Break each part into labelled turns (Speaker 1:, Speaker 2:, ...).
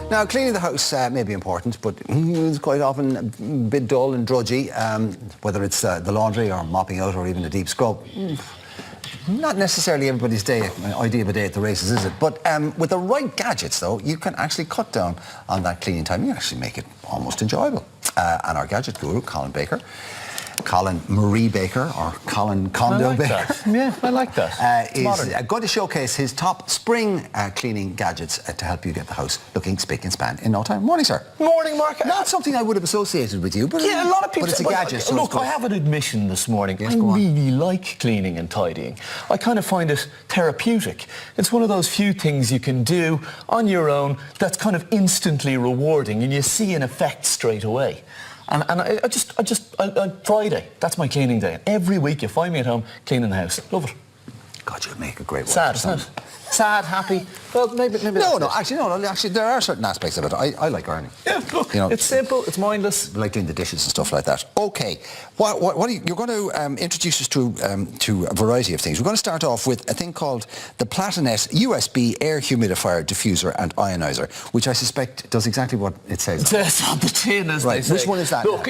Speaker 1: Now, cleaning the house may be important, but it's quite often a bit dull and drudgy, whether it's the laundry or mopping out or even a deep scrub. Not necessarily everybody's idea of a day at the races, is it? But with the right gadgets, though, you can actually cut down on that cleaning time. You actually make it almost enjoyable. And our gadget guru, Colin Baker, Colin Marie Baker, or Colin Condo Baker.
Speaker 2: That. Yeah, I like that.
Speaker 1: Is going to showcase his top spring cleaning gadgets to help you get the house looking spick and span in no time. Morning, sir.
Speaker 2: Morning, Mark.
Speaker 1: Not something I would have associated with you, but
Speaker 2: yeah, a lot of people.
Speaker 1: But it's a gadget. So
Speaker 2: look, I have an admission this morning.
Speaker 1: Yes,
Speaker 2: I really like cleaning and tidying. I kind of find it therapeutic. It's one of those few things you can do on your own that's kind of instantly rewarding, and you see an effect straight away. And Friday, that's my cleaning day. Every week you find me at home cleaning the house. Love it.
Speaker 1: God, you'd make a great wife.
Speaker 2: Sad, isn't it? Sad, happy. Well, maybe.
Speaker 1: No, actually, there are certain aspects of it. I like ironing.
Speaker 2: Yeah, look, you know, it's simple, it's mindless.
Speaker 1: I like doing the dishes and stuff like that. Okay, what are you're going to introduce us to a variety of things. We're going to start off with a thing called the Platinet USB air humidifier diffuser and ionizer, which I suspect does exactly what it says.
Speaker 2: It says on the tin, as they say.
Speaker 1: Which one is that?
Speaker 2: Look,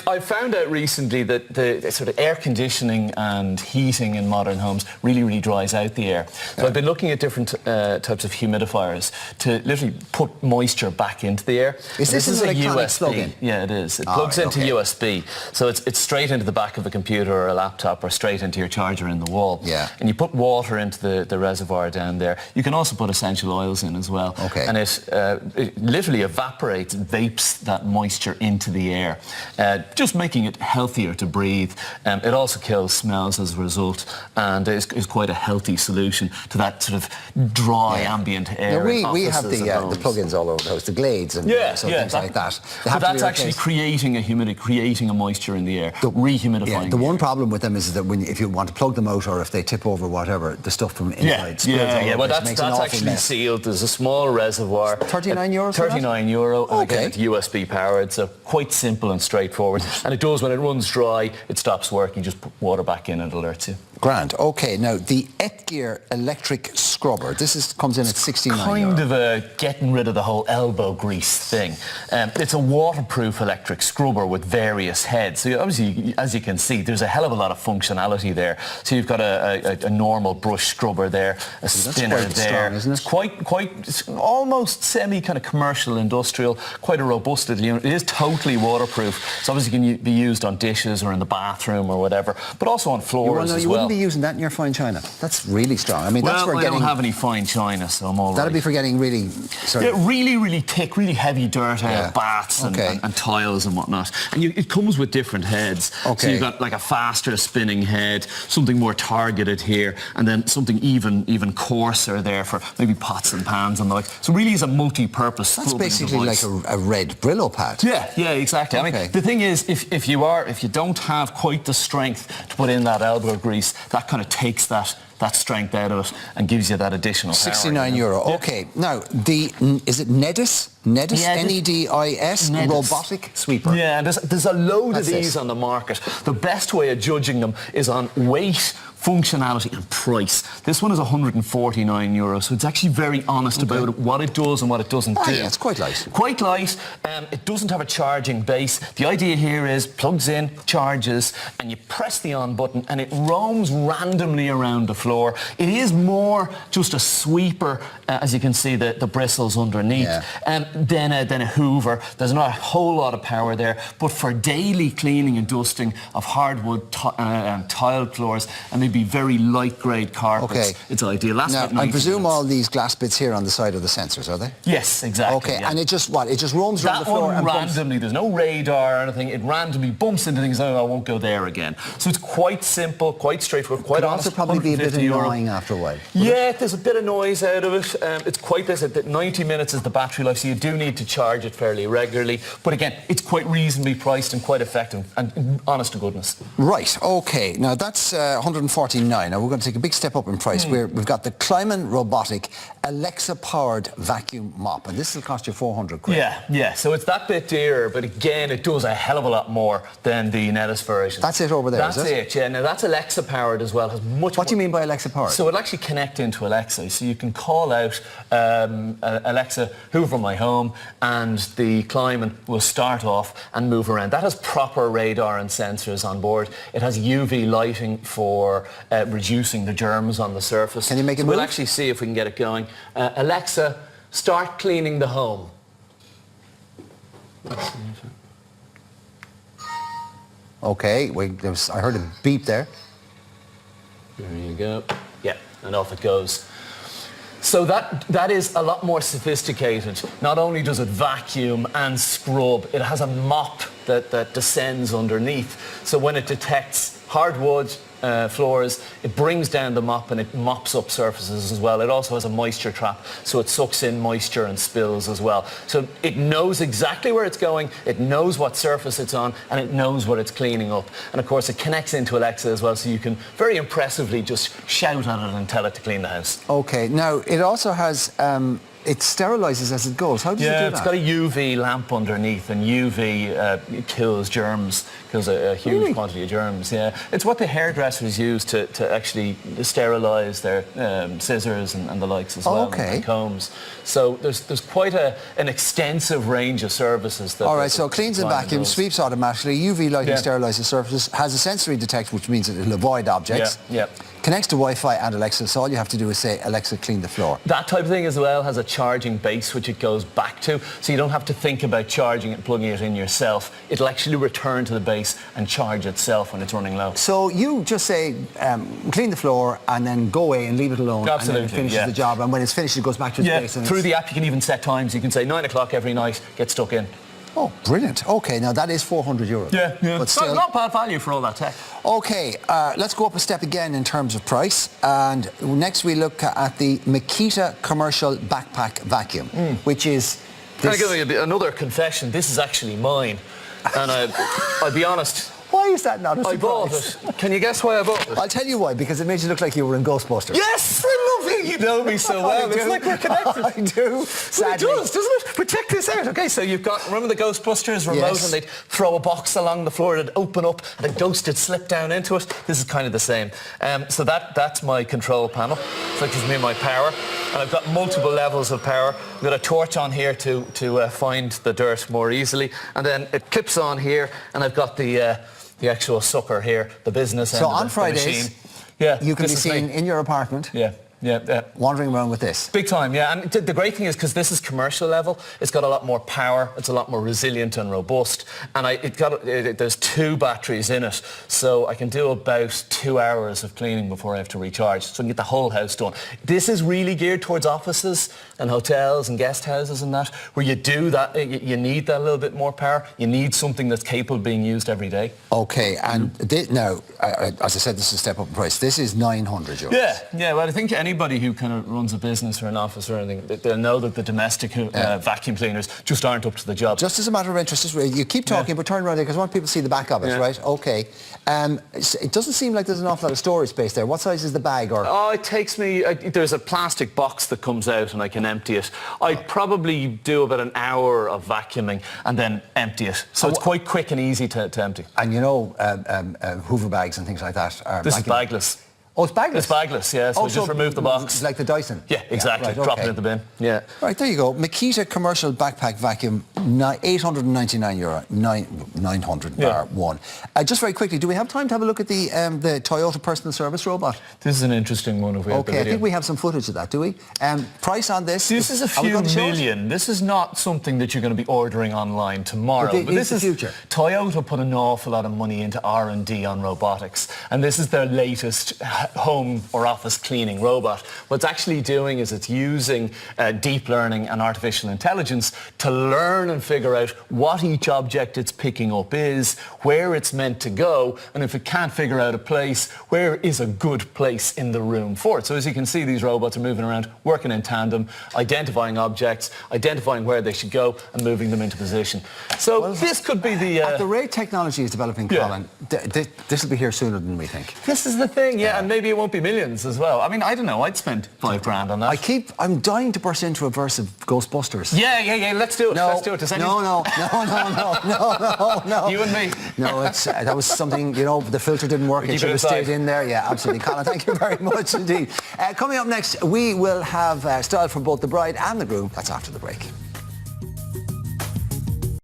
Speaker 2: I found out recently that the sort of air conditioning and heating in modern homes really dries out the air. So I've been looking at different types of humidifiers to literally put moisture back into the air.
Speaker 1: Is this an electronic plug-in?
Speaker 2: Yeah, it is. It plugs into USB. So it's straight into the back of a computer or a laptop or straight into your charger in the wall.
Speaker 1: Yeah.
Speaker 2: And you put water into the reservoir down there. You can also put essential oils in as well.
Speaker 1: Okay.
Speaker 2: And it literally evaporates, vapes that moisture into the air, just making it healthier to breathe. It also kills smells as a result, and is quite a healthy solution to that sort of dry ambient air.
Speaker 1: Now we have the plugins all over the house, the Glades and things like that.
Speaker 2: So that's actually creating a humidity, creating a moisture in the air, rehumidifying.
Speaker 1: Yeah, the one problem with them is that if you want to plug them out or if they tip over whatever, the stuff from inside spills all over.
Speaker 2: Well, that's actually sealed. There's a small reservoir.
Speaker 1: €39.
Speaker 2: €39. And
Speaker 1: Okay.
Speaker 2: again, it's USB powered, so quite simple and straightforward. And it does, when it runs dry, it stops working. Just put water back in and it alerts you.
Speaker 1: Grand. Okay, now the Etgear electric scrubber. This comes in at €69.
Speaker 2: Kind of a getting rid of the whole elbow grease thing. It's a waterproof electric scrubber with various heads. So obviously, as you can see, there's a hell of a lot of functionality there. So you've got a normal brush scrubber there, a spinner there.
Speaker 1: Strong, isn't it?
Speaker 2: It's quite almost semi kind of commercial, industrial, quite a robust little unit. It is totally waterproof. So obviously it can be used on dishes or in the bathroom or whatever, but also on floors as
Speaker 1: you
Speaker 2: well.
Speaker 1: wouldn't be using that in your fine china. That's really strong. I mean,
Speaker 2: well,
Speaker 1: that's for
Speaker 2: I
Speaker 1: getting...
Speaker 2: don't have any fine china, so I'm all right.
Speaker 1: That'd be for getting really...
Speaker 2: really thick, really heavy dirt out of baths and tiles and whatnot. And it comes with different heads.
Speaker 1: Okay.
Speaker 2: So you've got like a faster spinning head, something more targeted here, and then something even coarser there for maybe pots and pans and the like. So really is a multi-purpose.
Speaker 1: That's basically
Speaker 2: device.
Speaker 1: like a red Brillo pad.
Speaker 2: Yeah, exactly.
Speaker 1: Okay.
Speaker 2: I mean, the thing is, if you don't have quite the strength to put in that elbow grease, that kind of takes that strength out of it and gives you that additional power.
Speaker 1: €69.
Speaker 2: Yeah.
Speaker 1: Okay. Now, is it Nedis? Nedis? N-E-D-I-S? Robotic sweeper.
Speaker 2: Yeah, and there's a load of these on the market. The best way of judging them is on weight, functionality and price. This one is €149, so it's actually very honest about what it does and what it doesn't do.
Speaker 1: Yeah, it's quite light.
Speaker 2: Quite light. It doesn't have a charging base. The idea here is plugs in, charges, and you press the on button and it roams randomly around the floor. It is more just a sweeper, as you can see the bristles underneath, than a hoover. There's not a whole lot of power there, but for daily cleaning and dusting of hardwood tile floors and maybe very light grade carpets, it's ideal.
Speaker 1: Now, I presume all these glass bits here on the side are the sensors, are they?
Speaker 2: Yes, exactly.
Speaker 1: Okay, and it just roams around the floor and
Speaker 2: randomly, there's no radar or anything, it randomly bumps into things, I won't go there again. So it's quite simple, quite straightforward, quite honest.
Speaker 1: Could also probably be a bit annoying after a while.
Speaker 2: Yeah, there's a bit of noise out of it. It's quite this, 90 minutes is the battery life, so you do need to charge it fairly regularly. But again, it's quite reasonably priced and quite effective and honest to goodness.
Speaker 1: Right, okay. Now that's 149 $249. Now we're going to take a big step up in price. We've got the Kleiman robotic Alexa-powered vacuum mop, and this will cost you 400 quid.
Speaker 2: Yeah. So it's that bit dearer, but again, it does a hell of a lot more than the Nettis version.
Speaker 1: That's it over there,
Speaker 2: That's
Speaker 1: is it?
Speaker 2: Yeah. Now that's Alexa-powered as well. Has much.
Speaker 1: What do you mean by Alexa-powered?
Speaker 2: So it'll actually connect into Alexa. So you can call out Alexa, hoover my home, and the Kleiman will start off and move around. That has proper radar and sensors on board. It has UV lighting for reducing the germs on the surface.
Speaker 1: Can you make it
Speaker 2: so
Speaker 1: move?
Speaker 2: We'll actually see if we can get it going. Alexa, start cleaning the home.
Speaker 1: Okay, I heard a beep there.
Speaker 2: There you go. Yeah, and off it goes. So that is a lot more sophisticated. Not only does it vacuum and scrub, it has a mop that descends underneath. So when it detects hardwood floors, it brings down the mop and it mops up surfaces as well. It also has a moisture trap, so it sucks in moisture and spills as well. So it knows exactly where it's going, it knows what surface it's on, and it knows what it's cleaning up. And of course it connects into Alexa as well, so you can very impressively just shout at it and tell it to clean the house.
Speaker 1: Okay, now it also has it sterilizes as it goes. How does it do that?
Speaker 2: Yeah, it's got a UV lamp underneath, and UV kills germs, kills a huge quantity of germs. Yeah, it's what the hairdressers use to actually sterilize their scissors and the likes as well, and combs. So there's quite an extensive range of services. That
Speaker 1: all right, so cleans and vacuums, sweeps automatically, UV lighting sterilizes surfaces, has a sensory detect, which means it'll avoid objects.
Speaker 2: Yeah.
Speaker 1: Connects to Wi-Fi and Alexa, so all you have to do is say, Alexa, clean the floor.
Speaker 2: That type of thing as well has a charging base which it goes back to, so you don't have to think about charging it and plugging it in yourself. It'll actually return to the base and charge itself when it's running low.
Speaker 1: So you just say, clean the floor, and then go away and leave it alone.
Speaker 2: Absolutely,
Speaker 1: and then it finishes the job, and when it's finished, it goes back to its base. And
Speaker 2: through the app you can even set times. You can say 9 o'clock every night, get stuck in.
Speaker 1: Oh, brilliant. Okay, now that is 400 euros.
Speaker 2: Yeah.
Speaker 1: But still,
Speaker 2: not bad value for all that tech.
Speaker 1: Okay, let's go up a step again in terms of price. And next we look at the Makita Commercial Backpack Vacuum, which is...
Speaker 2: Can I give you another confession? This is actually mine. And I'll be honest...
Speaker 1: Why is that not a surprise?
Speaker 2: I bought it. Can you guess why I bought it?
Speaker 1: I'll tell you why, because it made you look like you were in Ghostbusters.
Speaker 2: Yes! I love it. You know me so well. It's like we're connected.
Speaker 1: I do, sadly.
Speaker 2: It does, doesn't it? But check this out. Okay, so you've got, remember the Ghostbusters remote, and they'd throw a box along the floor, it'd open up, and a ghost would slip down into it? This is kind of the same. So that's my control panel. So it gives me my power. And I've got multiple levels of power. I've got a torch on here to find the dirt more easily. And then it clips on here, and I've got the actual sucker here, the business end
Speaker 1: so
Speaker 2: of
Speaker 1: on Fridays, you can be seen in your apartment wandering around with this.
Speaker 2: Big time, yeah. And the great thing is, because this is commercial level, it's got a lot more power, it's a lot more resilient and robust, and there's 2 batteries in it, so I can do about 2 hours of cleaning before I have to recharge, so I can get the whole house done. This is really geared towards offices and hotels and guest houses and that, where you do that, you need that little bit more power, you need something that's capable of being used every day.
Speaker 1: Okay, and now, as I said, this is a step up in price. This is 900 euros.
Speaker 2: Yeah, well, I think anybody who kind of runs a business or an office or anything, they'll know that the domestic vacuum cleaners just aren't up to the job.
Speaker 1: Just as a matter of interest, you keep talking, but turn around there, because I want people to see the back of it, right? Okay. It doesn't seem like there's an awful lot of storage space there. What size is the bag?
Speaker 2: Oh, it takes me... there's a plastic box that comes out and I can empty it. I'd probably do about an hour of vacuuming and then empty it. So it's quite quick and easy to empty.
Speaker 1: And you know, Hoover bags and things like that are...
Speaker 2: This is bagless.
Speaker 1: Oh, it's bagless?
Speaker 2: It's bagless, yeah. So just remove the box.
Speaker 1: Like the Dyson?
Speaker 2: Yeah, exactly.
Speaker 1: Right,
Speaker 2: drop it in the bin. Yeah.
Speaker 1: Right, there you go. Makita Commercial Backpack Vacuum, 899 euro, 900 bar one. Just very quickly, do we have time to have a look at the Toyota personal service robot?
Speaker 2: This is an interesting one. If we have the video.
Speaker 1: I think we have some footage of that, do we? Price on this?
Speaker 2: This is a few million. This is not something that you're going to be ordering online tomorrow.
Speaker 1: But this is the future.
Speaker 2: Toyota put an awful lot of money into R&D on robotics, and this is their latest home or office cleaning robot. What it's actually doing is it's using deep learning and artificial intelligence to learn and figure out what each object it's picking up is, where it's meant to go, and if it can't figure out a place, where is a good place in the room for it. So as you can see, these robots are moving around, working in tandem, identifying objects, identifying where they should go, and moving them into position. So this could be the...
Speaker 1: At the rate technology is developing, Colin, this will be here sooner than we think.
Speaker 2: This is the thing, and maybe it won't be millions as well. I mean, I don't know, I'd spend $5,000 on that.
Speaker 1: I'm dying to burst into a verse of Ghostbusters.
Speaker 2: Yeah, let's do it.
Speaker 1: No,
Speaker 2: let's do it.
Speaker 1: no.
Speaker 2: You and me.
Speaker 1: No, that was something, the filter didn't work. It should have stayed in there. Yeah, absolutely. Colin, thank you very much indeed. Coming up next, we will have style for both the bride and the groom. That's after the break.